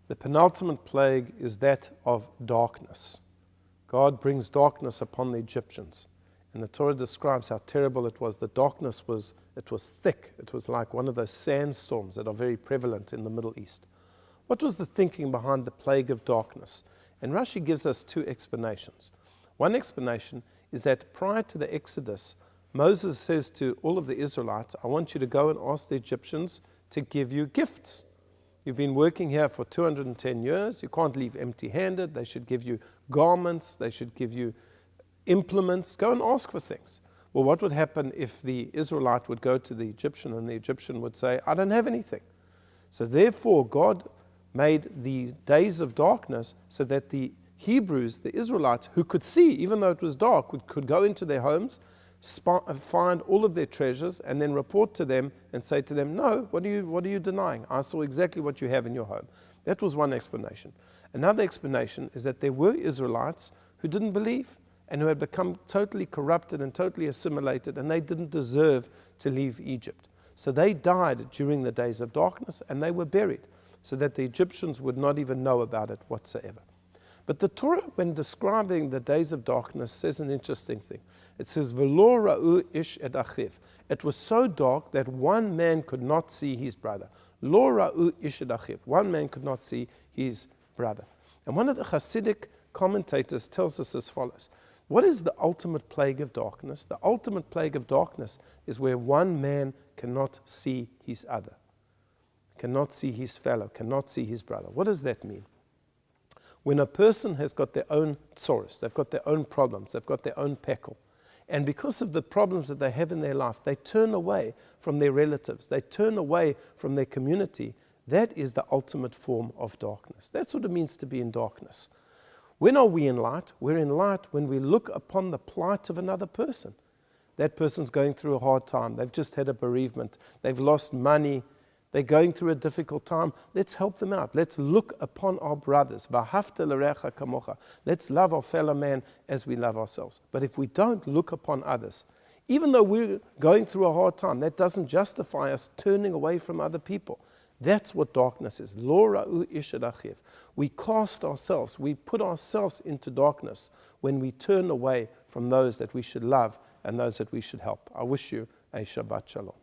The penultimate plague is that of darkness. God brings darkness upon the Egyptians. And the Torah describes how terrible it was. The darkness was thick. It was like one of those sandstorms that are very prevalent in the Middle East. What was the thinking behind the plague of darkness? And Rashi gives us two explanations. One explanation is that prior to the Exodus, Moses says to all of the Israelites, I want you to go and ask the Egyptians to give you gifts. You've been working here for 210 years. You can't leave empty-handed. They should give you garments. They should give you implements. Go and ask for things. Well, what would happen if the Israelite would go to the Egyptian and the Egyptian would say, I don't have anything? So therefore, God made the days of darkness so that the Hebrews, the Israelites, who could see, even though it was dark, could go into their homes, find all of their treasures, and then report to them and say to them, no, what are you denying? I saw exactly what you have in your home. That was one explanation. Another explanation is that there were Israelites who didn't believe and who had become totally corrupted and totally assimilated, and they didn't deserve to leave Egypt. So they died during the days of darkness, and they were buried, so that the Egyptians would not even know about it whatsoever. But the Torah, when describing the days of darkness, says an interesting thing. It says, V'lo ra'u ish et achiv. It was so dark that one man could not see his brother. Lo ra'u ish et achiv. One man could not see his brother. And one of the Hasidic commentators tells us as follows. What is the ultimate plague of darkness? The ultimate plague of darkness is where one man cannot see his other, cannot see his fellow, cannot see his brother. What does that mean? When a person has got their own tzoros, they've got their own problems, they've got their own pekel, and because of the problems that they have in their life, they turn away from their relatives, they turn away from their community, that is the ultimate form of darkness. That's what it means to be in darkness. When are we in light? We're in light when we look upon the plight of another person. That person's going through a hard time, they've just had a bereavement, they've lost money, they're going through a difficult time. Let's help them out. Let's look upon our brothers. V'ahavta l'recha kamocha. Let's love our fellow man as we love ourselves. But if we don't look upon others, even though we're going through a hard time, that doesn't justify us turning away from other people. That's what darkness is. Lo ra'u ish et achiv. We cast ourselves, we put ourselves into darkness when we turn away from those that we should love and those that we should help. I wish you a Shabbat Shalom.